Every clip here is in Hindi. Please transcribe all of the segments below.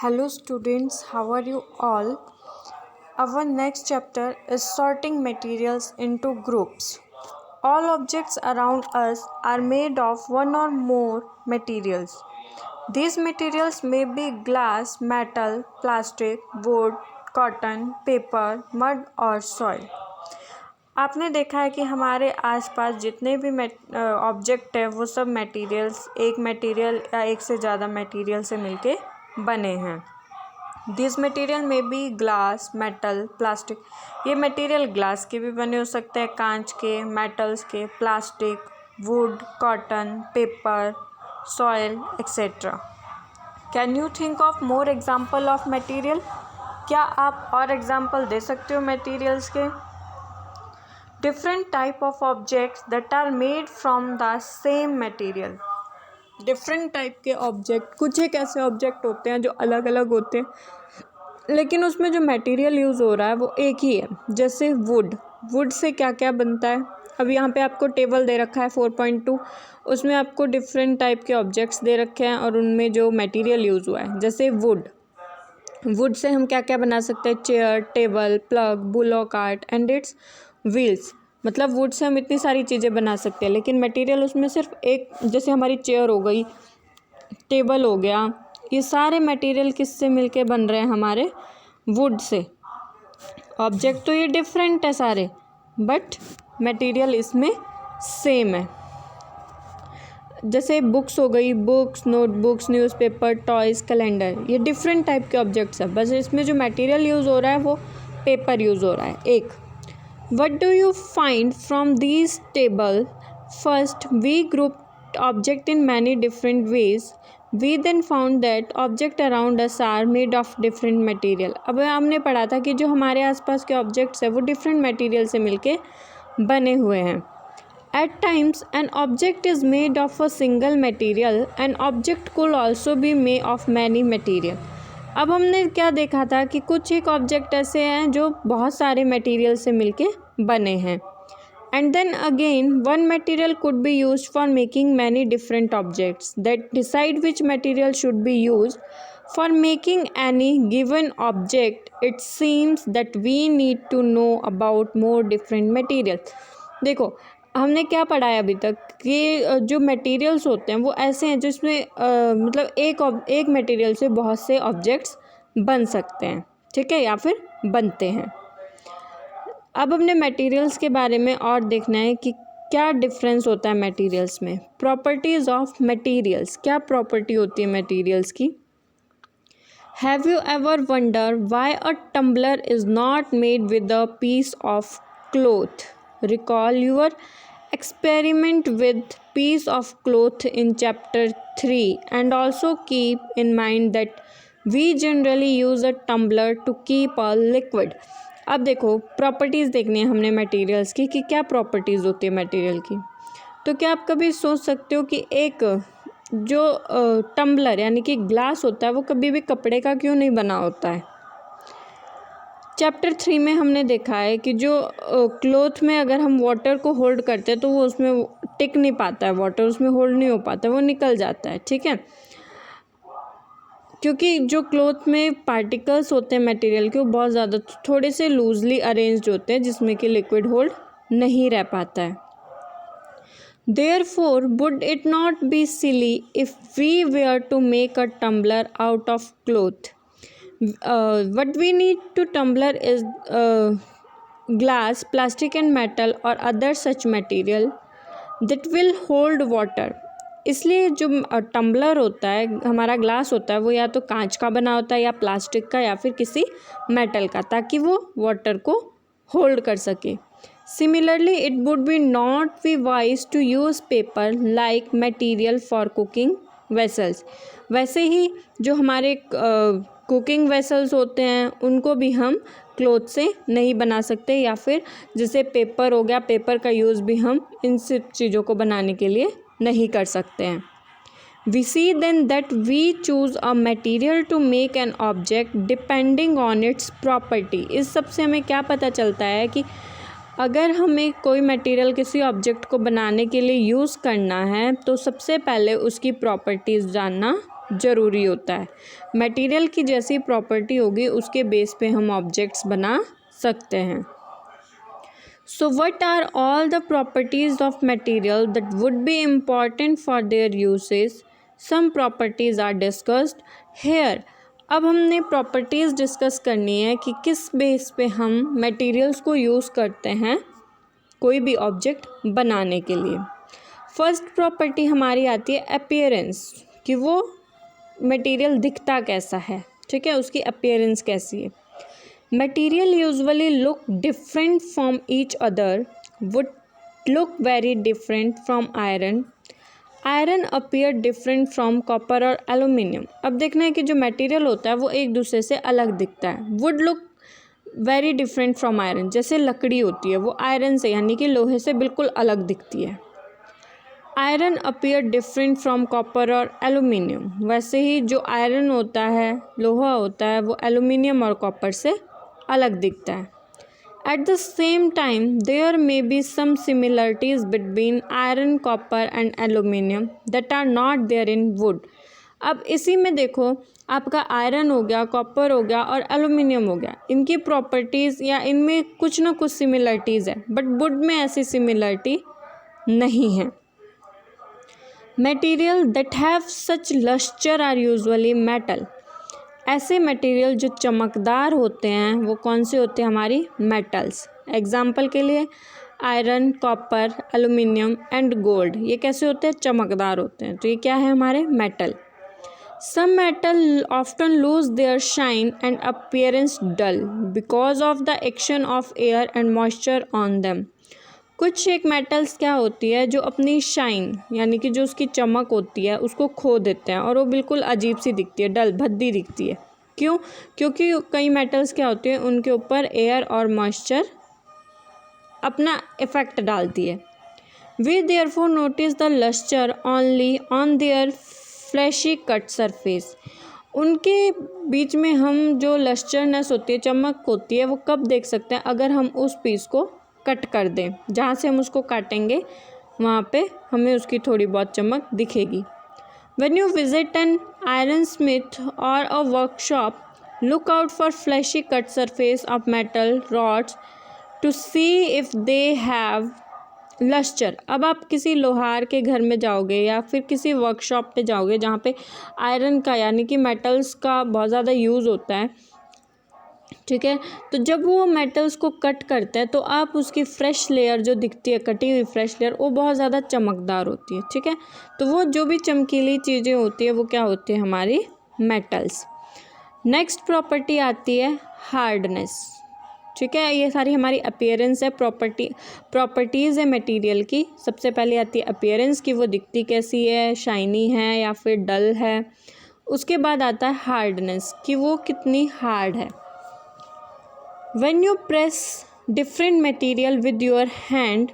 Hello students, how are you all? Our next chapter is sorting materials into groups. All objects around us are made of one or more materials. These materials may be glass, metal, plastic, wood, cotton, paper, mud और soil. आपने देखा है कि हमारे आसपास जितने भी ऑब्जेक्ट है वो सब मटेरियल्स एक मटेरियल या एक से ज़्यादा मटेरियल से मिलके बने हैं. दिस मटेरियल में बी ग्लास, मेटल, प्लास्टिक. ये मटेरियल ग्लास के भी बने हो सकते हैं, कांच के, मेटल्स के, plastic, wood, cotton, paper, soil etcetera. Can you think of more example of material? क्या आप और एग्जाम्पल दे सकते हो मटेरियल्स के? Different type of objects that are made from the same material. Different type के ऑब्जेक्ट, कुछ एक ऐसे ऑब्जेक्ट होते हैं जो अलग अलग होते हैं लेकिन उसमें जो मटेरियल यूज़ हो रहा है वो एक ही है. जैसे वुड से क्या क्या बनता है. अब यहाँ पे आपको टेबल दे रखा है 4.2, उसमें आपको डिफरेंट टाइप के ऑब्जेक्ट्स दे रखे हैं और उनमें जो मटेरियल यूज़ हुआ है. जैसे वुड से हम क्या क्या बना सकते हैं? Chair, table, plug, bullock cart and it's wheels. मतलब वुड से हम इतनी सारी चीज़ें बना सकते हैं लेकिन मटेरियल उसमें सिर्फ एक. जैसे हमारी चेयर हो गई, टेबल हो गया, ये सारे मटेरियल किससे मिलके बन रहे हैं? हमारे वुड से. ऑब्जेक्ट तो ये डिफरेंट है सारे बट मटेरियल इसमें सेम है. जैसे बुक्स हो गई, books, notebooks, newspaper, toys, calendar, ये डिफरेंट टाइप के ऑब्जेक्ट्स हैं. बस इसमें जो मटेरियल यूज़ हो रहा है वो पेपर यूज़ हो रहा है एक. What do you find from these table? First, we grouped object in many different ways. We then found that object around us are made of different material. अब हमने पढ़ा था कि जो हमारे आसपास के ऑब्जेक्ट्स हैं वो डिफरेंट मटेरियल से मिलके बने हुए हैं. At times, an object is made of a single material. An object could also be made of many material. अब हमने क्या देखा था कि कुछ एक ऑब्जेक्ट ऐसे हैं जो बहुत सारे मटेरियल से मिलके बने हैं. And then again one material could be used for making many different objects. That decide which material should be used for making any given object. It seems that we need to know about more different material. देखो हमने क्या पढ़ा है अभी तक कि जो मटेरियल्स होते हैं वो ऐसे हैं जिसमें मतलब एक मटेरियल से बहुत से ऑब्जेक्ट्स बन सकते हैं, ठीक है, या फिर बनते हैं. अब हमने मटेरियल्स के बारे में और देखना है कि क्या डिफरेंस होता है मटेरियल्स में. Properties of materials. क्या प्रॉपर्टी होती है मटेरियल्स की? Have you ever wonder why a tumbler is not made with a piece of cloth? Recall your experiment with piece of cloth in chapter 3 and also keep in mind that we generally use a tumbler to keep a liquid. अब देखो प्रॉपर्टीज़ देखनी है हमने मटेरियल्स की कि क्या प्रॉपर्टीज़ होती है मटेरियल की. तो क्या आप कभी सोच सकते हो कि एक जो टम्बलर यानी कि ग्लास होता है वो कभी भी कपड़े का क्यों नहीं बना होता है? चैप्टर 3 में हमने देखा है कि जो क्लोथ में अगर हम वाटर को होल्ड करते हैं तो वो उसमें टिक नहीं पाता है, वाटर उसमें होल्ड नहीं हो पाता, वो निकल जाता है, ठीक है, क्योंकि जो क्लोथ में पार्टिकल्स होते हैं मटेरियल के वो बहुत ज़्यादा थोड़े से लूजली अरेंज्ड होते हैं जिसमें कि लिक्विड होल्ड नहीं रह पाता है. Therefore, would it not be silly if we were to make a tumbler out of cloth? What we need to tumbler is glass, plastic and metal or other such material that will hold water. इसलिए जो टम्बलर होता है, हमारा ग्लास होता है, वो या तो कांच का बना होता है या प्लास्टिक का या फिर किसी मेटल का, ताकि वो वाटर को होल्ड कर सके. Similarly, it would be not be wise to use paper like material for cooking vessels. वैसे ही जो हमारे कुकिंग वेसल्स होते हैं उनको भी हम क्लोथ से नहीं बना सकते, या फिर जैसे पेपर हो गया, पेपर का यूज़ भी हम इन सब चीज़ों को बनाने के लिए नहीं कर सकते हैं. We see then that we choose a material to make an object depending on its property. इस सब से हमें क्या पता चलता है कि अगर हमें कोई मटेरियल किसी ऑब्जेक्ट को बनाने के लिए यूज़ करना है तो सबसे पहले उसकी प्रॉपर्टीज़ जानना ज़रूरी होता है। मटेरियल की जैसी प्रॉपर्टी होगी उसके बेस पे हम ऑब्जेक्ट्स बना सकते हैं। So what are all the properties of material that would be important for their uses? Some properties are discussed here. अब हमने प्रॉपर्टीज़ डिस्कस करनी है कि किस बेस पे हम मटेरियल्स को यूज़ करते हैं कोई भी ऑब्जेक्ट बनाने के लिए। फर्स्ट प्रॉपर्टी हमारी आती है अपीयरेंस, कि वो मटेरियल दिखता कैसा है, ठीक है, उसकी अपीयरेंस कैसी है। Material usually look different from each other, would look very different from iron. Iron appear different from copper और aluminium. अब देखना है कि जो मटेरियल होता है वो एक दूसरे से अलग दिखता है। Would look very different from iron, जैसे लकड़ी होती है वो आयरन से यानी कि लोहे से बिल्कुल अलग दिखती है। Iron appear different from copper और एलुमिनियम, वैसे ही जो आयरन होता है, लोहा होता है, वो एलुमिनियम और कॉपर से अलग दिखता है। At the same time there may be some similarities between iron, copper and aluminium that are not there in wood. अब इसी में देखो, आपका आयरन हो गया, कॉपर हो गया और एलुमिनियम हो गया, इनकी प्रॉपर्टीज़ या इनमें कुछ ना कुछ सिमिलरिटीज़ है, बट वुड में ऐसी सिमिलरिटी नहीं है। Material that have such lustre are usually metal. ऐसे मटेरियल जो चमकदार होते हैं वो कौन से होते हैं? हमारी मेटल्स। एग्जाम्पल के लिए iron, copper, aluminium and gold, ये कैसे होते हैं? चमकदार होते हैं। तो ये क्या है? हमारे metal. Some metal often lose their shine and appearance dull because of the action of air and moisture on them. कुछ एक मेटल्स क्या होती है जो अपनी शाइन यानी कि जो उसकी चमक होती है उसको खो देते हैं और वो बिल्कुल अजीब सी दिखती है, डल भद्दी दिखती है। क्यों? क्योंकि कई मेटल्स क्या होती है, उनके ऊपर एयर और मॉइस्चर अपना इफ़ेक्ट डालती है। We therefore notice the lustre only on their flashy cut surface. उनके बीच में हम जो लस्टरनेस होती है, चमक होती है, वो कब देख सकते हैं? अगर हम उस पीस को कट कर दें, जहाँ से हम उसको काटेंगे वहाँ पे हमें उसकी थोड़ी बहुत चमक दिखेगी। When you visit an ironsmith or a workshop, look out for fleshy cut surface of metal rods to see if they have luster। अब आप किसी लोहार के घर में जाओगे या फिर किसी वर्कशॉप पे जाओगे जहाँ पे आयरन का यानी कि मेटल्स का बहुत ज़्यादा यूज़ होता है, ठीक है, तो जब वो मेटल्स को कट करते हैं तो आप उसकी फ्रेश लेयर जो दिखती है, कटी हुई फ्रेश लेयर, वो बहुत ज़्यादा चमकदार होती है, ठीक है। तो वो जो भी चमकीली चीज़ें होती है वो क्या होती है? हमारी मेटल्स। नेक्स्ट प्रॉपर्टी आती है हार्डनेस, ठीक है। ये सारी हमारी अपीयरेंस है, प्रॉपर्टीज़ है मटेरियल की। सबसे पहले आती है अपीयरेंस कि वो दिखती कैसी है, शाइनी है या फिर डल है। उसके बाद आता है हार्डनेस कि वो कितनी हार्ड है। When you press different material with your hand,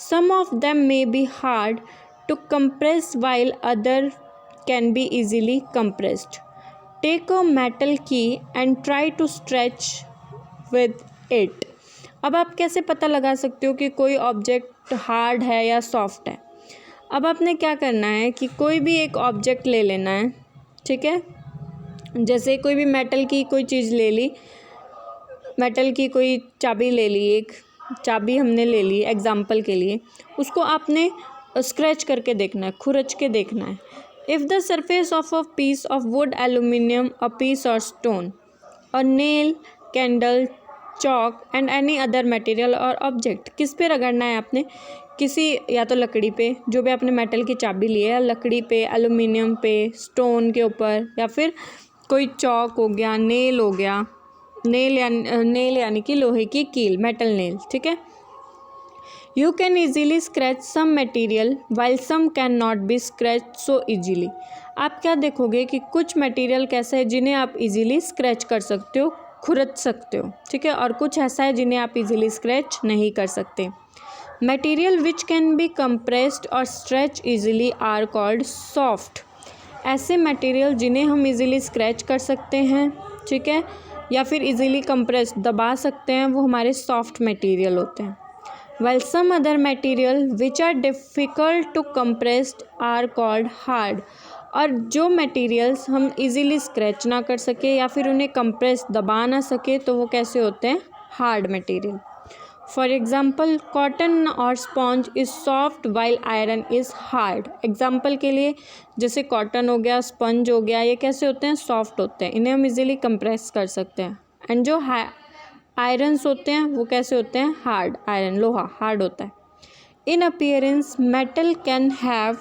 some of them may be hard to compress while other can be easily compressed. Take a metal key and try to stretch with it. अब आप कैसे पता लगा सकते हो कि कोई ऑब्जेक्ट हार्ड है या सॉफ्ट है? अब आपने क्या करना है कि कोई भी एक ऑब्जेक्ट ले लेना है, ठीक है। जैसे कोई भी मेटल की कोई चीज़ ले ली, मेटल की कोई चाबी ले ली, एक चाबी हमने ले ली एग्जाम्पल के लिए, उसको आपने स्क्रैच करके देखना है, खुरच के देखना है। If the surface of a piece of wood, aluminium, a piece or stone, a nail, candle, chalk and any other material or object. किस पे रगड़ना है आपने? किसी या तो लकड़ी पे, जो भी आपने मेटल की चाबी ली है, लकड़ी पे, एल्यूमिनियम पे, स्टोन के ऊपर, या फिर कोई चॉक हो गया, नेल हो गया, नेल यानी कि लोहे की कील, मेटल नेल, ठीक है। You can easily scratch some material while some can not be scratch so easily. आप क्या देखोगे कि कुछ मटेरियल कैसा है जिन्हें आप इजीली स्क्रैच कर सकते हो, खुरच सकते हो, ठीक है, और कुछ ऐसा है जिन्हें आप इजीली स्क्रैच नहीं कर सकते। Material which can be compressed or stretch easily are called soft. ऐसे मटेरियल जिन्हें हम इजीली स्क्रैच कर सकते हैं, ठीक है, या फिर इजीली कंप्रेस दबा सकते हैं, वो हमारे सॉफ्ट मटेरियल होते हैं। Well some other material which are difficult to compressed are called hard. और जो मटेरियल्स हम इजीली स्क्रैच ना कर सके या फिर उन्हें कंप्रेस दबा ना सके तो वो कैसे होते हैं, hard material. For example cotton or sponge is soft while iron is hard. Example के लिए जैसे कॉटन हो गया, स्पंज हो गया, ये कैसे होते हैं, सॉफ्ट होते हैं, इन्हें हम इजीली कंप्रेस कर सकते हैं। एंड जो आयरन्स होते हैं वो कैसे होते हैं, हार्ड, आयरन लोहा हार्ड होता है। इन appearance metal can have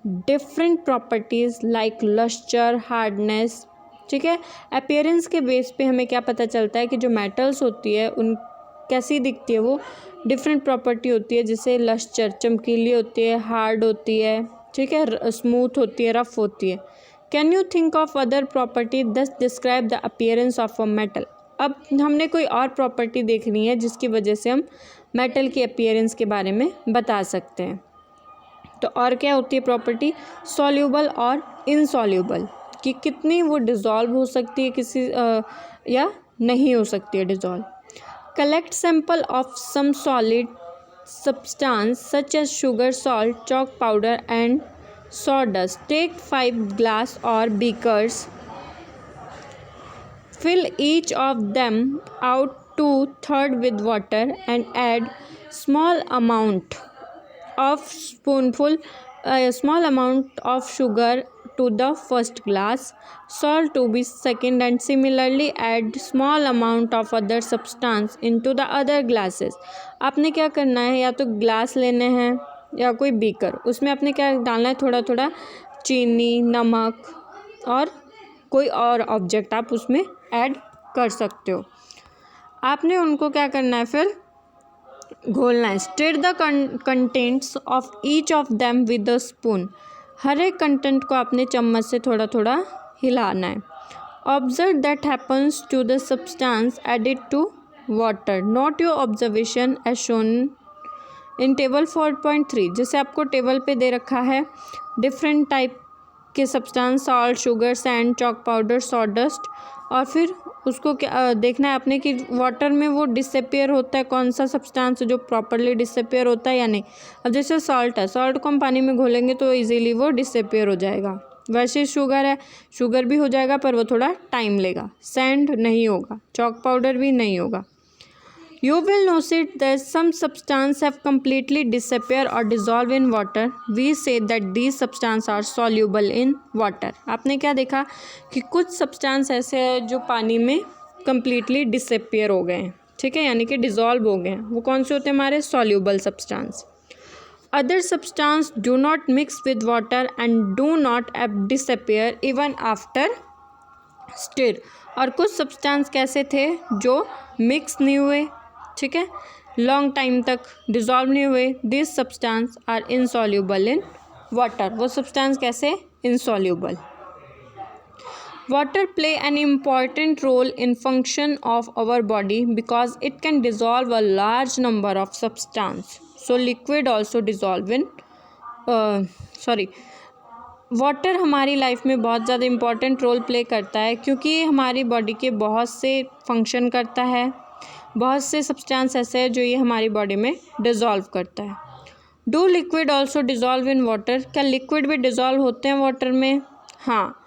different properties like lustre, hardness. ठीक है, अपीयरेंस के बेस पे हमें क्या पता चलता है कि जो मेटल्स होती है उन कैसी दिखती है, वो डिफरेंट प्रॉपर्टी होती है, जैसे लस्चर चमकीली होती है, हार्ड होती है, ठीक है, स्मूथ होती है, रफ होती है। Can you think of other property this describe the appearance of a metal. अब हमने कोई और प्रॉपर्टी देखनी है जिसकी वजह से हम मेटल की अपीयरेंस के बारे में बता सकते हैं। तो और क्या होती है प्रॉपर्टी, सॉल्यूबल और इनसॉल्यूबल, कि कितनी वो डिज़ोल्व हो सकती है किसी या नहीं हो सकती है dissolve. Collect sample of some solid substance such as sugar, salt, chalk powder and sawdust. Take 5 glass or beakers. Fill each of them out to third with water and add small amount of sugar to the first glass, salt to be second, and similarly add small amount of other substance into the other glasses. आपने क्या करना है, या तो ग्लास लेने हैं या कोई बीकर, उसमें आपने क्या डालना है, थोड़ा थोड़ा चीनी, नमक और कोई और ऑब्जेक्ट आप उसमें ऐड कर सकते हो। आपने उनको क्या करना है, फिर घोलना है। Stir the contents of each of them with a spoon. हर एक कंटेंट को आपने चम्मच से थोड़ा थोड़ा हिलाना है। Observe that happens to the substance added to water. Note your observation as shown in table 4.3। जैसे आपको टेबल पे दे रखा है डिफरेंट टाइप के substance, salt, sugar, sand, chalk powder, sawdust, और फिर उसको क्या देखना है आपने कि वाटर में वो डिसअपियर होता है कौन सा सब्सटेंस जो प्रॉपरली डिसअपियर होता है या नहीं। अब जैसे सॉल्ट है, सॉल्ट को हम पानी में घोलेंगे तो इजीली वो डिसअपियर हो जाएगा। वैसे शुगर है, शुगर भी हो जाएगा पर वो थोड़ा टाइम लेगा। सैंड नहीं होगा, चॉक पाउडर भी नहीं होगा। You will notice that some substances have completely disappeared or dissolved in water. We say that these substances are soluble in water. आपने क्या देखा कि कुछ सब्सटेंस ऐसे हैं जो पानी में completely disappear हो गए हैं, ठीक है, यानी कि dissolve हो गए हैं। वो कौन से होते हैं हमारे soluble substance. Other substances do not mix with water and do not disappear even after stir. और कुछ सब्सटेंस कैसे थे जो मिक्स नहीं हुए, ठीक है, लॉन्ग टाइम तक डिज़ोल्व नहीं हुए। This substance are insoluble in water. वो सब्सटेंस कैसे, insoluble. Water play an important role in function of our body because it can dissolve a large number of substance. So liquid also dissolve in water हमारी लाइफ में बहुत ज़्यादा इम्पॉर्टेंट रोल प्ले करता है क्योंकि ये हमारी बॉडी के बहुत से फंक्शन करता है। बहुत से सब्सटेंस ऐसे हैं जो ये हमारी बॉडी में डिज़ोल्व करता है। Do liquid also dissolve in water. क्या लिक्विड भी डिज़ोल्व होते हैं वाटर में? हाँ।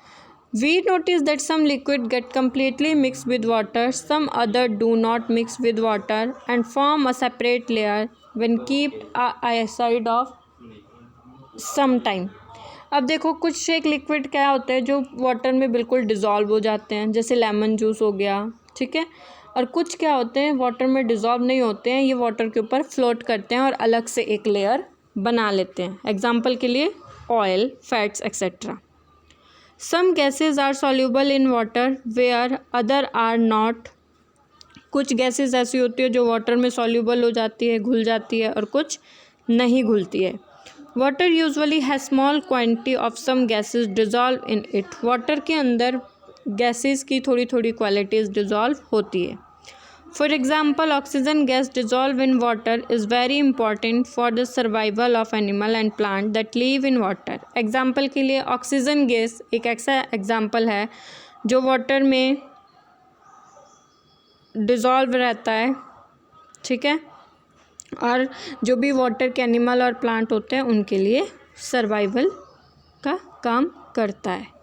We notice that some liquid get completely mix with water, some other do not mix with water and form a separate layer when keeped aside of some time. अब देखो कुछ एक लिक्विड क्या होते हैं जो वाटर में बिल्कुल डिज़ोल्व हो जाते हैं, जैसे लेमन जूस हो गया, ठीक है, और कुछ क्या होते हैं वाटर में डिज़ोल्व नहीं होते हैं, ये वाटर के ऊपर फ्लोट करते हैं और अलग से एक लेयर बना लेते हैं। एग्जाम्पल के लिए oil, fats etcetera. Some gases are soluble in water where other are not. कुछ गैसेज ऐसी होती है जो वाटर में सॉल्यूबल हो जाती है, घुल जाती है, और कुछ नहीं घुलती है। Water usually has small quantity of some gases dissolve in it. Water के अंदर गैसेस की थोड़ी थोड़ी क्वालिटीज़ डिज़ोल्व होती है। For example oxygen gas dissolve in water is very important for the survival of animal and plant that live in water. Example के लिए ऑक्सीजन गैस एक ऐसा एग्जाम्पल है जो वाटर में डिज़ोल्व रहता है, ठीक है, और जो भी वाटर के एनिमल और प्लांट होते हैं उनके लिए सर्वाइवल का काम करता है।